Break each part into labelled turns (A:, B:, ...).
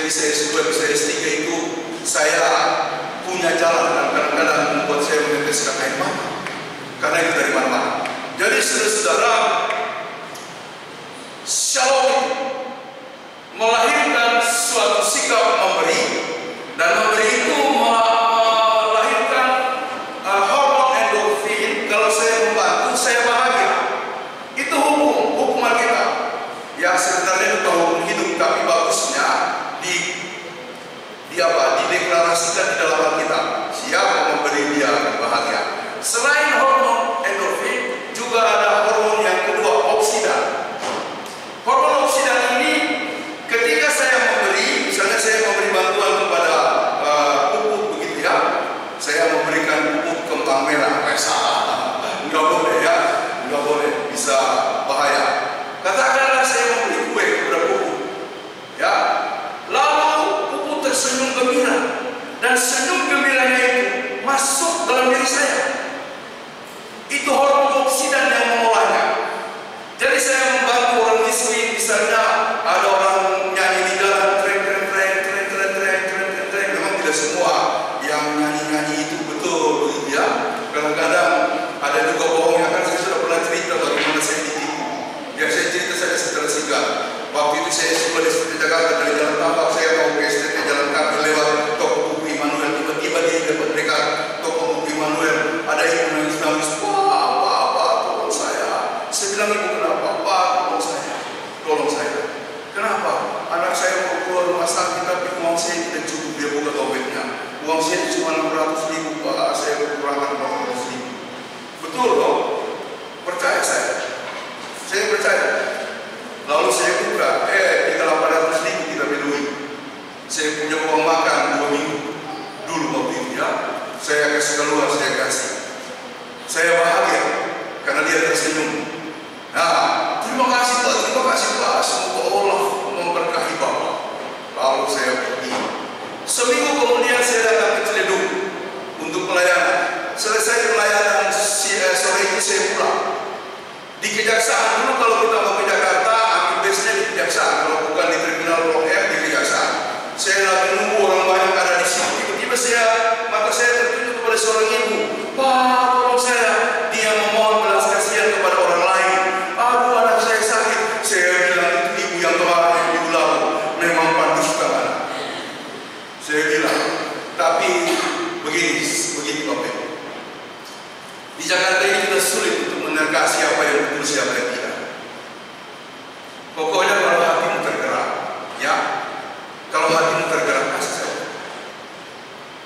A: saya bisa S2, bisa S3 itu saya punya jalan, dan kadang-kadang membuat saya meneteskan air mata karena itu dari mana-mana. Jadi saudara-saudara, Shalom itu melahirkan suatu sikap memberi, dan memberi itu melahirkan hormon endorfin. Kalau saya membantu, saya bahagia. Itu hukuman kita. Ya sebenarnya itu hukum hidup, tapi bagusnya dideklarasikan di dalam kita. Siapa memberi dia bahagia. Selain hormon endorfin, juga ada hormon yang kedua, oksidan. Hormon oksidan ini ketika saya memberi, misalnya saya memberi bantuan kepada pupuk begitu ya, saya memberikan pupuk kembang merah, salah, nggak boleh ya, nggak boleh, bisa bahaya. Katakanlah saya memberi kue kepada pupuk, ya, lalu pupuk tersenyum gembira, dan senyum gembiranya itu masuk dalam diri saya. Itu hormon oksidan yang mengolahnya. Jadi saya membantu orang miskin, misalnya ada orang nyanyi di jalan, tren. Memang tidak semua yang nyanyi itu betul begitu ya. Kadang-kadang ada juga bohongnya, kan saya sudah pernah cerita bagaimana saya ditipu. Ya saya cerita saja secara singkat. Waktu itu saya sekolah di STT Jakarta, dari Jalan Tambak saya mau ke STT Jalan Kaki lewat toko buku Immanuel. Tiba-tiba di dekat toko buku Immanuel ada ibu nangis-nangis. Saya bilang, ibu kenapa? Pak, tolong saya. Kenapa? Anak saya mau keluar rumah sakit, tapi uang saya tidak cukup, dia buka dompetnya. Uang saya cuma 600.000, Pak, saya kekurangan 400.000. Betul dong? Percaya saya. Saya percaya. Lalu saya buka, 800.000 kita bedui. Saya punya uang makan 2 minggu. Dulu waktu itu ya. Saya kasih keluar, saya kasih. Saya bahagia karena dia tersenyum. Nah, terima kasih Pak, semoga Allah memberkahi Bapak. Lalu saya pergi. Seminggu kemudian saya datang ke Ciledug untuk pelayanan. Selesai pelayanan sore itu saya pulang. Di Kejaksaan dulu, kalau kita mau ke Jakarta, ambil base-nya di Kejaksaan. Kalau bukan di Terminal Blok M, di Kejaksaan. Saya lagi nunggu orang banyak ada di sini. Tiba-tiba mata saya tertuju kepada seorang ibu. Pak, tolong saya. Dia memohon belas kasihan kepada orang lain. Aduh, anak saya sakit. Saya bilang, itu ibu yang kemarin minggu lalu memang pandusta anak. Saya bilang, tapi begini Bapak. Di Jakarta ini kita sulit untuk menerka siapa yang betul, siapa yang tidak. Pokoknya kalau hatimu tergerak, ya, kalau hatimu tergerak, kasih saja.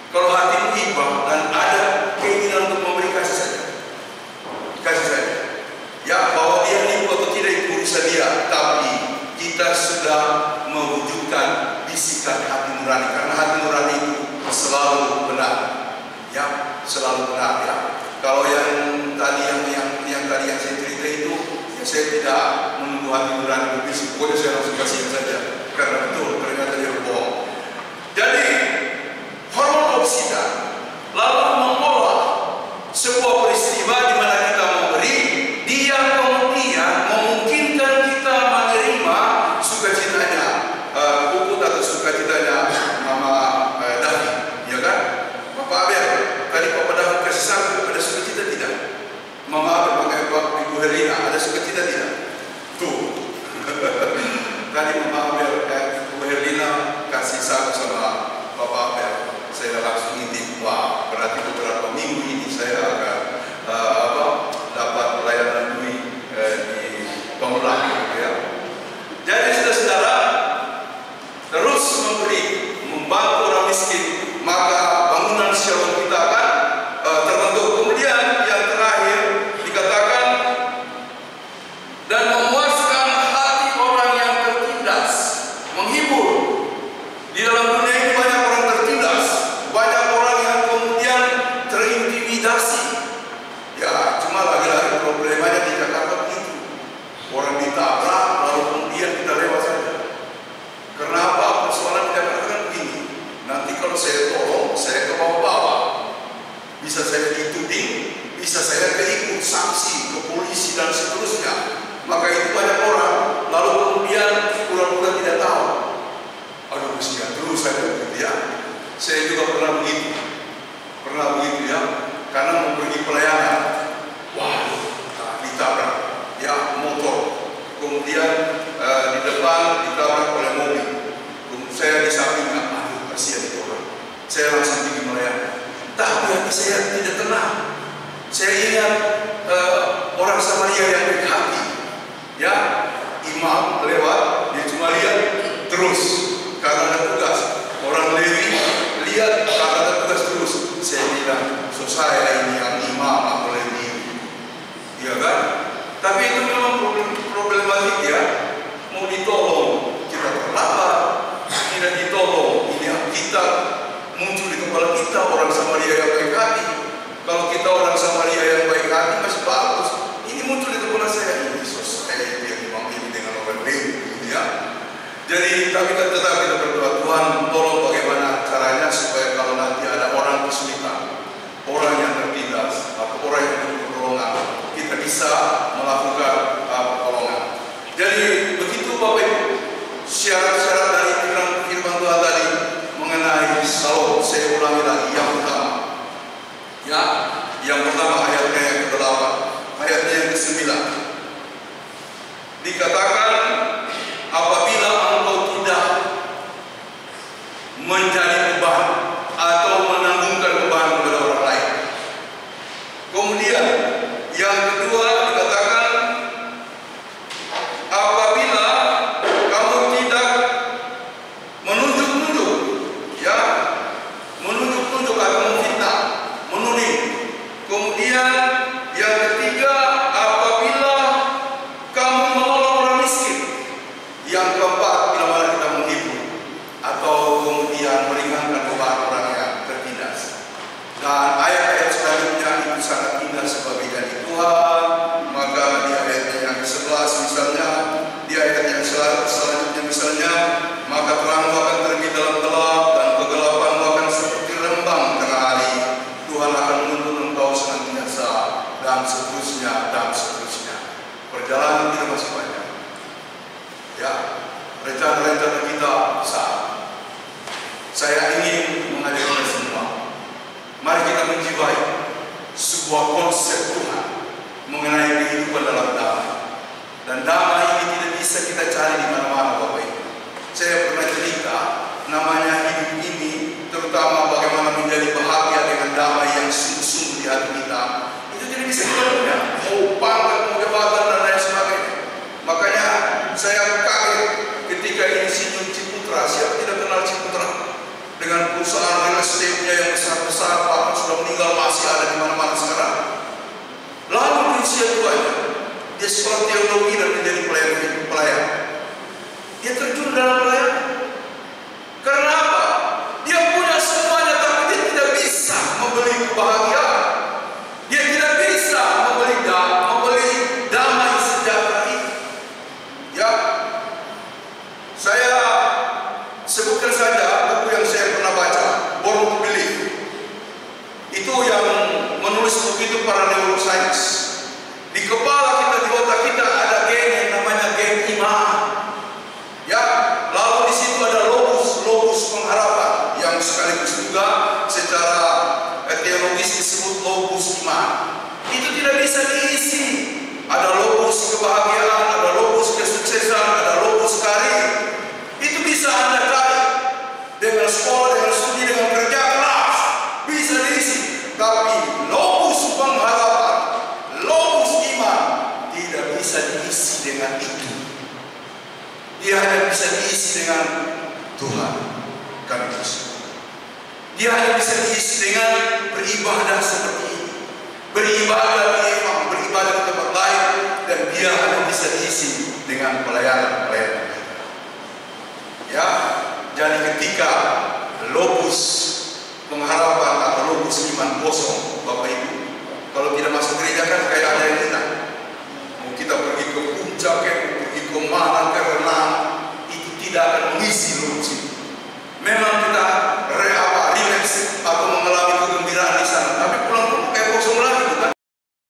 A: Kalau hatimu hibah dan ada keinginan untuk memberi, kasih saja. Kasih saja. Ya, bahwa dia nipu atau tidak itu urusan dia, tapi kita sudah mewujudkan bisikan hati nurani, karena hati nurani itu selalu benar. Ya, selalu benar ya. Kalau yang tadi yang saya cerita itu, ya saya tidak menunggu hati nurani berbisik. Pokoknya saya langsung kasih saja, karena betul ternyata dia bohong. Jadi hormon oksidan lalu mengolah sebuah peristiwa di mana kita memberi, dia kemudian memungkinkan kita menerima sukacitanya Puput atau sukacitanya Mama Davi, ya kan? Bapak Abel, tadi Bapak Davi kasih sapu, ada sukacita tidak? Mama Abel pakai Ibu Herlina, ada sukacita tidak? Tuh. Tadi Mama Abel, Ibu Herlina kasih sapu sama Bapak Abel. Saya langsung intip, wah, berarti beberapa minggu ini saya akan dapat pelayanan duit di Pamulang, ya. Jadi saudara-saudara, terus memberi, membantu orang miskin, maka bangunan Shalom kita akan terbentuk. Kemudian yang terakhir dikatakan, dan memuaskan hati orang yang tertindas, menghibur. Di dalam dunia ini banyak orang tertindas, banyak orang yang kemudian terintimidasi. Ya, cuma lagi-lagi problemanya di Jakarta begitu. Orang ditabrak, lalu kemudian kita lewat saja. Kenapa persoalan di Jakarta kan begini? Nanti kalau saya tolong, saya ke bawah-bawah, bisa saya dituding, bisa saya keikut sanksi ke polisi dan seterusnya. Maka itu banyak orang, lalu kemudian pura-pura tidak tahu. Aduh, kesian. di depan ditabrak oleh mobil. Saya di sampingnya, aduh kasihan itu orang. Saya langsung pergi melayani. Tapi hati saya tidak tenang. Saya ingat orang Samaria yang baik hati. Ya, imam lewat, dia cuma lihat terus karena ada tugas. Orang Lewi lihat karena ada tugas terus. Saya bilang, so saya ini yang imam atau Lewi, iya kan? Tapi itu memang problematik ya. Mau ditolong kita terlambat, tidak ditolong ini kita muncul di kepala kita orang Samaria yang baik hati. Kalau kita orang Samaria yang baik hati masih bagus. Ini muncul di kepala saya, ini saya yang imam ini dengan orang Lewi, ya. Jadi tapi tetap kita berdoa, Tuhan tolong bagaimana caranya supaya kalau nanti ada orang kesulitan, orang yang tertindas atau orang yang butuh pertolongan, kita bisa melakukan pertolongan. Jadi begitu Bapak Ibu, syarat-syarat dari firman Tuhan tadi mengenai salom, saya ulangi lagi yang pertama. Ya, yang pertama ayatnya yang ke-8, ayatnya yang ke-9. Dikatakan apabila engkau tidak menjadi beban atau menanggungkan beban kepada orang lain. Kemudian yang kedua dikatakan apabila kamu tidak menunjuk-nunjuk, ya, menunjuk-nunjuk atau memfitnah, menuding. Kemudian yang ketiga apabila kamu menolong orang miskin. Yang keempat, bila mana kita menghibur atau kemudian meringankan beban orang yang tertindas. Dan ayat-ayat selanjutnya itu sangat indah sebagai janji Tuhan. Maka di ayat yang ke-11 misalnya, di ayat yang selanjutnya misalnya, maka terangmu akan terbit dalam gelap dan kegelapanmu akan seperti rembang tengah hari. Tuhan akan menuntun engkau senantiasa dan seterusnya dan seterusnya. Perjalanan kita masih banyak. Ya, rencana-rencana kita besar. Saya ingin mengajak kita semua, mari kita menjiwai sebuah konsep Tuhan mengenai kehidupan dalam damai. Dan damai ini tidak bisa kita cari di mana-mana, Bapak Ibu. Saya pernah cerita, namanya hidup ini, terutama bagaimana menjadi bahagia dengan damai yang sungguh-sungguh di hati kita. Itu tidak bisa kita punya, mau pangkat, mau jabatan dan lain sebagainya. Makanya saya kaget ketika Insinyur Ciputra, siapa tidak kenal Ciputra, dengan perusahaan real estate-nya yang besar-besar, bahkan sudah meninggal masih ada di mana-mana sekarang. Lalu di usia tuanya, dia sekolah teologi dan menjadi pelayan. Dia terjun dalam pelayanan. Karena apa? Dia punya semuanya, tapi dia tidak bisa membeli kebahagiaan. Dia tidak bisa membeli damai sejahtera ini. Ya, saya sebutkan saja buku yang saya pernah baca, Born to Believe. Itu yang menulis buku itu para neuroscience. Di kepala kita, di otak kita ada gen yang namanya gen iman. Ya, lalu di situ ada logos pengharapan yang sekaligus juga secara teologis disebut logos iman. Itu tidak bisa diisi. Ada logos kebahagiaan, ada logos kesuksesan, ada logos karir. Itu bisa Anda cari dengan sekolah, dengan studi, dengan kerja keras, bisa diisi. Tapi logos pengharapan, logos iman tidak bisa diisi dengan itu. Dia hanya bisa diisi dengan Tuhan kami Yesus. Dia hanya bisa diisi dengan beribadah seperti ini, beribadah di emang, beribadah di tempat lain, dan dia hanya bisa diisi dengan pelayanan-pelayanan. Ya, jadi ketika logos pengharapan atau logos iman kosong, Bapak Ibu, kalau kita masuk gereja kan kayak ada yang hilang. Mau kita pergi ke puncak, pergi ke mana, ke renang, itu tidak akan mengisi